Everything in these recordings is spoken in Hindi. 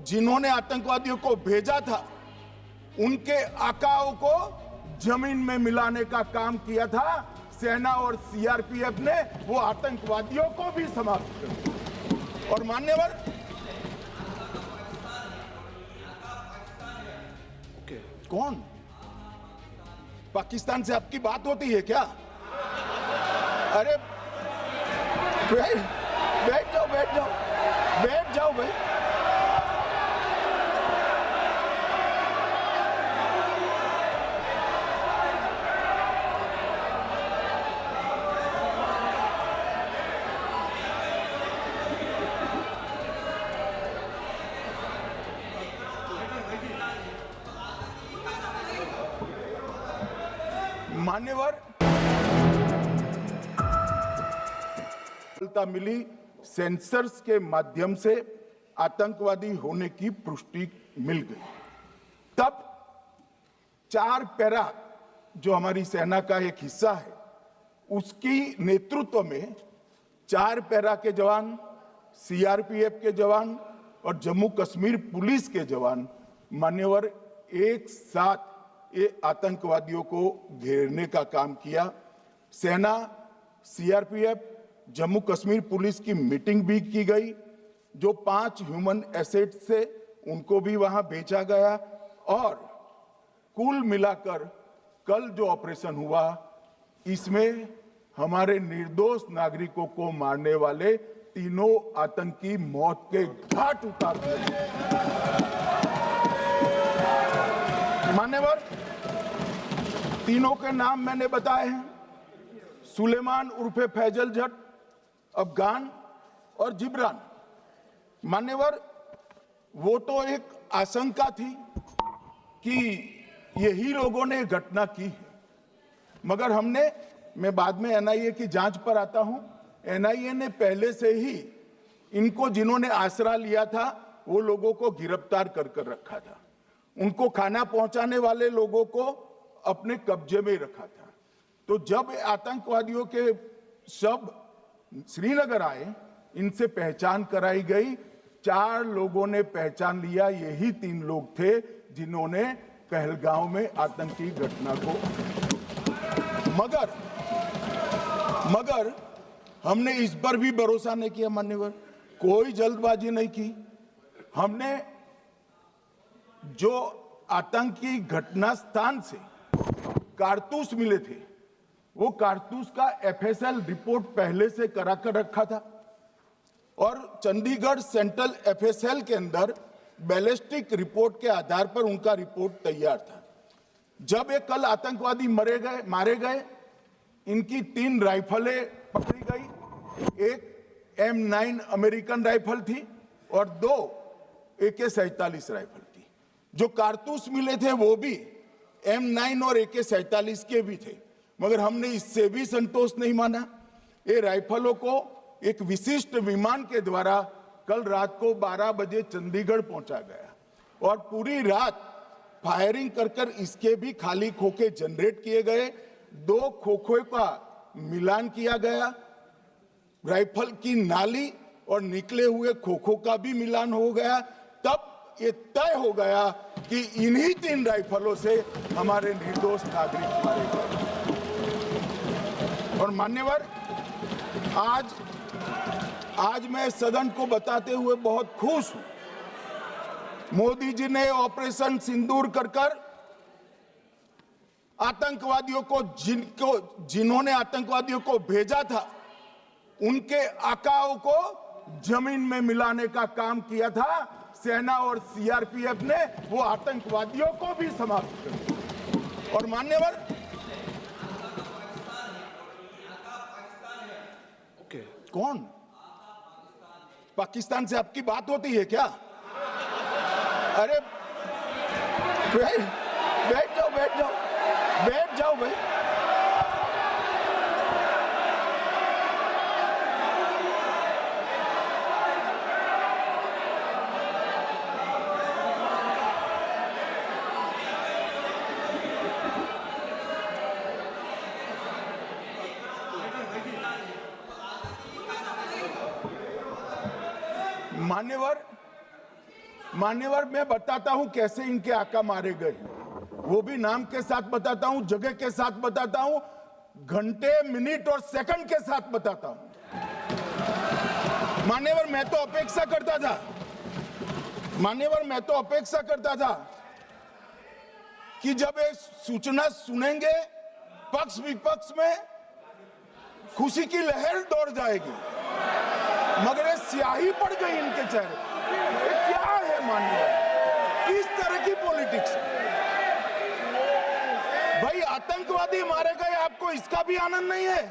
जिन्होंने आतंकवादियों को भेजा था उनके आकाओं को जमीन में मिलाने का काम किया था सेना और सीआरपीएफ ने। वो आतंकवादियों को भी समाप्त कर दिया। और मान्यवर, कौन पाकिस्तान से आपकी बात होती है क्या? अरे बैठ जाओ बैठ जाओ बैठ जाओ भाई। मान्यवर, सफलता मिली सेंसर्स के माध्यम से आतंकवादी होने की पुष्टि मिल गई। तब 4 पैरा जो हमारी सेना का एक हिस्सा है उसकी नेतृत्व में 4 पैरा के जवान, सीआरपीएफ के जवान और जम्मू कश्मीर पुलिस के जवान मान्यवर एक साथ ये आतंकवादियों को घेरने का काम किया। सेना, सीआरपीएफ, जम्मू कश्मीर पुलिस की मीटिंग भी की गई। जो 5 ह्यूमन एसेट्स थे उनको भी वहां बेचा गया और कुल मिलाकर कल जो ऑपरेशन हुआ इसमें हमारे निर्दोष नागरिकों को मारने वाले तीनों आतंकी मौत के घाट उतार दिए। मान्यवर, तीनों के नाम मैंने बताए हैं, सुलेमान उर्फे फैजल जट, अफगान और जिब्रान। मान्यवर, वो तो एक आशंका थी कि यही लोगों ने घटना की है, मगर मैं बाद में एनआईए की जांच पर आता हूं, एनआईए ने पहले से ही इनको जिन्होंने आसरा लिया था वो लोगों को गिरफ्तार कर रखा था। उनको खाना पहुंचाने वाले लोगों को अपने कब्जे में रखा था। तो जब आतंकवादियों के शव श्रीनगर आए, इनसे पहचान कराई गई। 4 लोगों ने पहचान लिया, यही 3 लोग थे जिन्होंने पहलगांव में आतंकी घटना को। मगर हमने इस पर भी भरोसा नहीं किया मान्यवर, कोई जल्दबाजी नहीं की। हमने जो आतंकी घटना स्थान से कारतूस मिले थे वो कारतूस का एफएसएल रिपोर्ट पहले से करा कर रखा था और चंडीगढ़ सेंट्रल एफएसएल के अंदर बैलिस्टिक रिपोर्ट के आधार पर उनका रिपोर्ट तैयार था। जब ये कल आतंकवादी मारे गए, इनकी 3 राइफलें पकड़ी गई। एक M9 अमेरिकन राइफल थी और 2 AK-47 राइफल थी। जो कारतूस मिले थे वो भी M9 और AK-47 के भी थे, मगर हमने इससे भी संतोष नहीं माना। ये राइफलों को एक विशिष्ट विमान के द्वारा कल रात को 12 बजे चंडीगढ़ पहुंचा गया और पूरी रात फायरिंग कर इसके भी खाली खोखे जनरेट किए गए। 2 खोखों का मिलान किया गया, राइफल की नाली और निकले हुए खोखों का भी मिलान हो गया। तब ये तय हो गया कि इन्हीं 3 राइफलों से हमारे निर्दोष नागरिक मारे गए। और मान्यवर, आज मैं सदन को बताते हुए बहुत खुश हूं। मोदी जी ने ऑपरेशन सिंदूर कर आतंकवादियों को जिन्होंने आतंकवादियों को भेजा था उनके आकाओं को जमीन में मिलाने का काम किया था सेना और सीआरपीएफ ने। वो आतंकवादियों को भी समाप्त कर दिया। और मान्यवर, कौन पाकिस्तान से आपकी बात होती है क्या? अरे बैठ जाओ बैठ जाओ बैठ जाओ भाई। मान्यवर, मैं बताता हूं कैसे इनके आका मारे गए, वो भी नाम के साथ बताता हूं, जगह के साथ बताता हूं, घंटे, मिनट और सेकंड के साथ बताता हूं। मान्यवर, मैं तो अपेक्षा करता था कि जब ये सूचना सुनेंगे पक्ष विपक्ष में खुशी की लहर दौड़ जाएगी, मगर ये स्याही पड़ गई इनके चेहरे। ये क्या है मान्यवर, किस तरह की पॉलिटिक्स? भाई आतंकवादी मारे गए, आपको इसका भी आनंद नहीं है?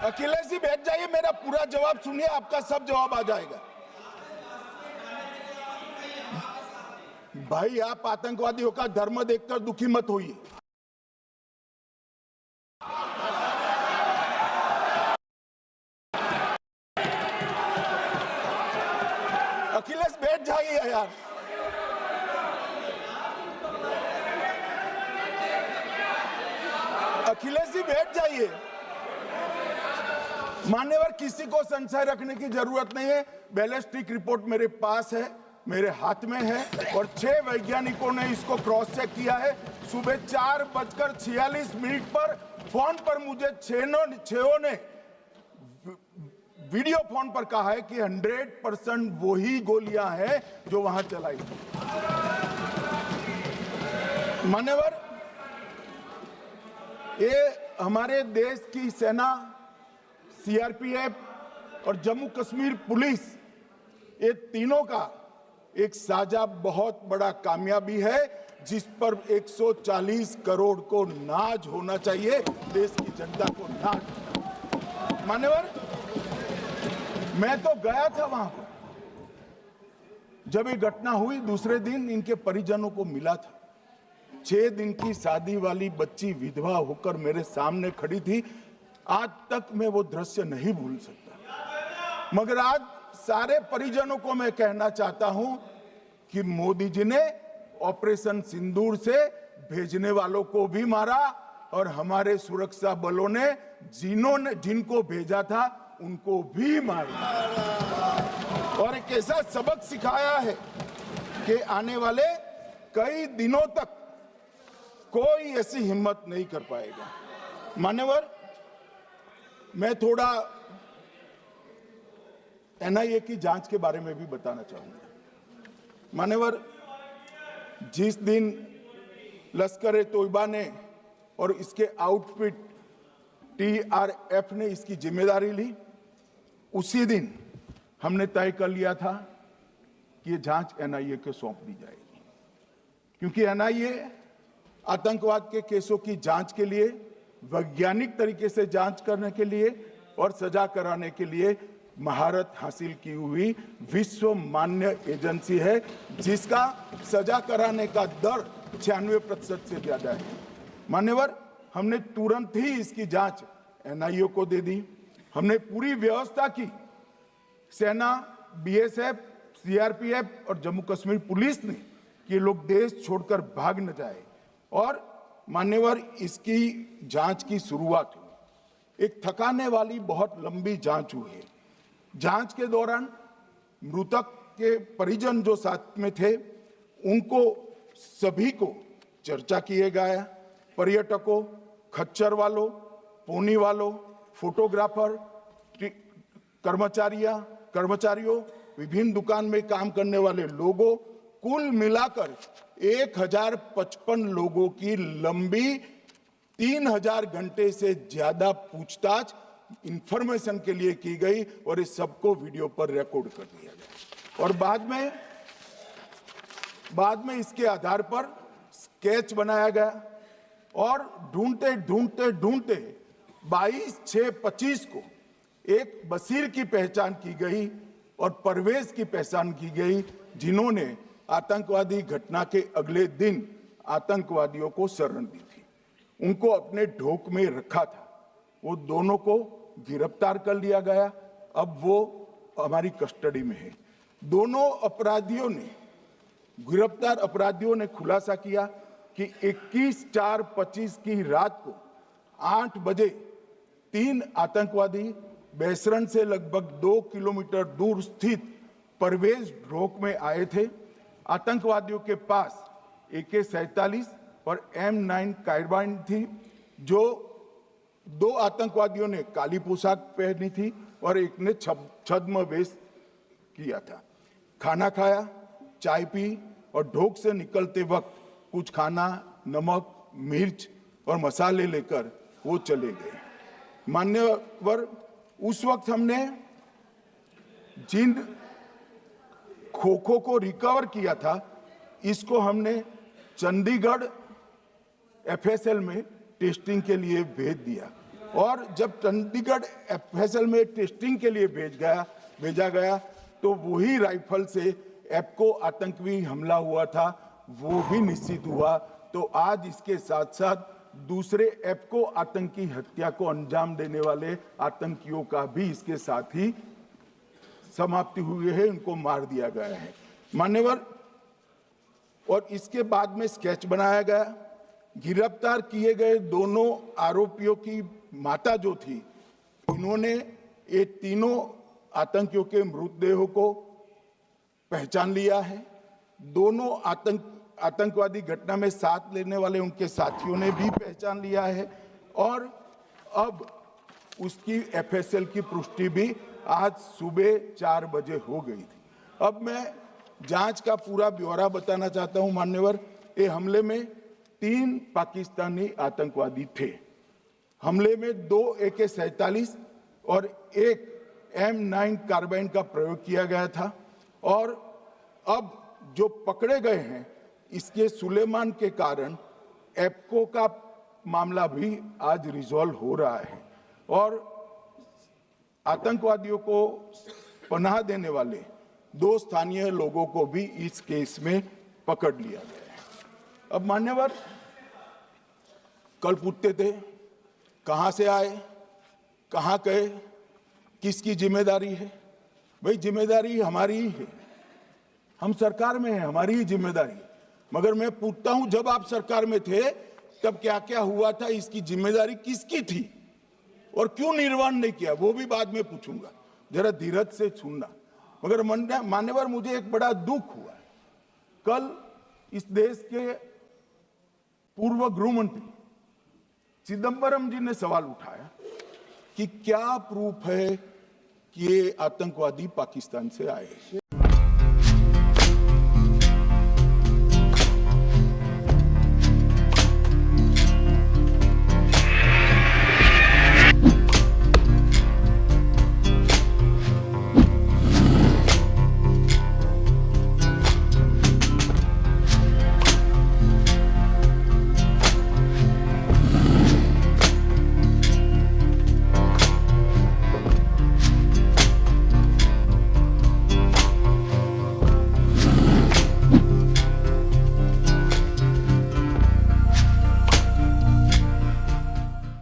अखिलेश जी बैठ जाइए, मेरा पूरा जवाब सुनिए, आपका सब जवाब आ जाएगा। भाई आप आतंकवादियों का धर्म देखकर दुखी मत होइए। अखिलेश बैठ जाइए यार। अखिलेश जी बैठ जाइए। मान्यवर, किसी को संशय रखने की जरूरत नहीं है। बैलिस्टिक रिपोर्ट मेरे पास है, मेरे हाथ में है, और 6 वैज्ञानिकों ने इसको क्रॉस चेक किया है। सुबह 4:46 पर फोन पर मुझे 6 ने वीडियो फोन पर कहा है कि 100% वही गोलियां हैं जो वहां चलाई। मान्यवर, ये हमारे देश की सेना, सीआरपीएफ और जम्मू कश्मीर पुलिस, ये तीनों का एक साझा बहुत बड़ा कामयाबी है, जिस पर 140 करोड़ को नाज होना चाहिए, देश की जनता को नाज। मान्यवर, मैं तो गया था वहां पर जब ये घटना हुई। दूसरे दिन इनके परिजनों को मिला था। 6 दिन की शादी वाली बच्ची विधवा होकर मेरे सामने खड़ी थी। आज तक मैं वो दृश्य नहीं भूल सकता। मगर आज सारे परिजनों को मैं कहना चाहता हूं कि मोदी जी ने ऑपरेशन सिंदूर से भेजने वालों को भी मारा, और हमारे सुरक्षा बलों ने जिनको भेजा था उनको भी मारा, और एक ऐसा सबक सिखाया है कि आने वाले कई दिनों तक कोई ऐसी हिम्मत नहीं कर पाएगा। मान्यवर, मैं थोड़ा एनआईए की जांच के बारे में भी बताना चाहूंगा। मान्यवर, जिस दिन लश्कर-ए-तोयबा ने और इसके आउटफिट टीआरएफ ने इसकी जिम्मेदारी ली, उसी दिन हमने तय कर लिया था कि ये जांच एनआईए को सौंप दी जाएगी, क्योंकि एनआईए आतंकवाद के केसों की जांच के लिए, वैज्ञानिक तरीके से जांच करने के लिए और सजा कराने के लिए महारत हासिल की हुई विश्व मान्य एजेंसी है, जिसका सजा कराने का दर 96% से ज्यादा है। मान्यवर, हमने तुरंत ही इसकी जांच एनआईए को दे दी। हमने पूरी व्यवस्था की। सेना, बीएसएफ, सीआरपीएफ और जम्मू कश्मीर पुलिस ने कि लोग देश छोड़कर भाग न जाए, और मान्यवर, इसकी जांच की शुरुआत हुई। एक थकाने वाली बहुत लंबी जांच हुई है। जांच के दौरान मृतक के परिजन जो साथ में थे, उनको सभी को चर्चा किए गया। पर्यटकों, खच्चर वालों, पोनी वालों, फोटोग्राफर, कर्मचारियों, विभिन्न दुकान में काम करने वाले लोगों, कुल मिलाकर 1055 लोगों की लंबी 3000 घंटे से ज्यादा पूछताछ इंफॉर्मेशन के लिए की गई, और इस सबको वीडियो पर रिकॉर्ड कर दिया गया। और बाद में इसके आधार पर स्केच बनाया गया, और ढूंढते 22/6/25 को एक बशीर की पहचान की गई और परवेज की पहचान की गई, जिन्होंने आतंकवादी घटना के अगले दिन आतंकवादियों को शरण दी थी। उनको अपने ढोक में रखा था। वो दोनों को गिरफ्तार कर लिया गया। अब वो हमारी कस्टडी में है। दोनों अपराधियों ने गिरफ्तार अपराधियों ने खुलासा किया कि 21/4/25 की रात को 8 बजे 3 आतंकवादी बेसरन से लगभग 2 किलोमीटर दूर स्थित परवेज ढोक में आए थे। आतंकवादियों के पास AK-47 और M9 कार्बाइन थी। जो 2 आतंकवादियों ने काली पोशाक पहनी थी और एक ने छद्म वेश किया था। खाना खाया, चाय पी और ढोक से निकलते वक्त कुछ खाना, नमक, मिर्च और मसाले लेकर वो चले गए। मान्यवर, उस वक्त हमने जिन खोखों को रिकवर किया था, इसको हमने चंडीगढ़ FSL में टेस्टिंग के लिए भेज दिया और जब चंडीगढ़ FSL में टेस्टिंग के लिए भेजा गया तो वही राइफल से एप्को आतंकी हमला हुआ था, वो भी निश्चित हुआ। तो आज इसके साथ साथ दूसरे एप्को आतंकी हत्या को अंजाम देने वाले आतंकियों का भी इसके साथ ही समाप्ति हुई है, उनको मार दिया गया है। मान्यवर, और इसके बाद में स्केच बनाया गया। गिरफ्तार किए गए दोनों आरोपियों की माता जो थी, इन्होंने ये तीनों आतंकियों के मृतदेहों को पहचान लिया है। दोनों आतंकवादी घटना में साथ लेने वाले उनके साथियों ने भी पहचान लिया है और अब उसकी FSL की पुष्टि भी आज सुबह 4 बजे हो गई थी। अब मैं जांच का पूरा ब्यौरा बताना चाहता हूं। मान्यवर, ये हमले में 3 पाकिस्तानी आतंकवादी थे। हमले में 2 AK-47 और 1 M9 कार्बाइन का प्रयोग किया गया था और अब जो पकड़े गए हैं, इसके सुलेमान के कारण एप्को का मामला भी आज रिजॉल्व हो रहा है और आतंकवादियों को पनाह देने वाले 2 स्थानीय लोगों को भी इस केस में पकड़ लिया गया है। अब मान्यवर, कल पूछते थे कहां से आए, कहां गए, किसकी जिम्मेदारी है। भाई, जिम्मेदारी हमारी ही है, हम सरकार में हैं, हमारी ही जिम्मेदारी है। मगर मैं पूछता हूं, जब आप सरकार में थे तब क्या क्या हुआ था, इसकी जिम्मेदारी किसकी थी और क्यों निर्वहन नहीं किया, वो भी बाद में पूछूंगा। जरा धीरज से सुनना। मगर मान्यवर, मुझे एक बड़ा दुख हुआ। कल इस देश के पूर्व गृह मंत्री चिदंबरम जी ने सवाल उठाया कि क्या प्रूफ है कि ये आतंकवादी पाकिस्तान से आए।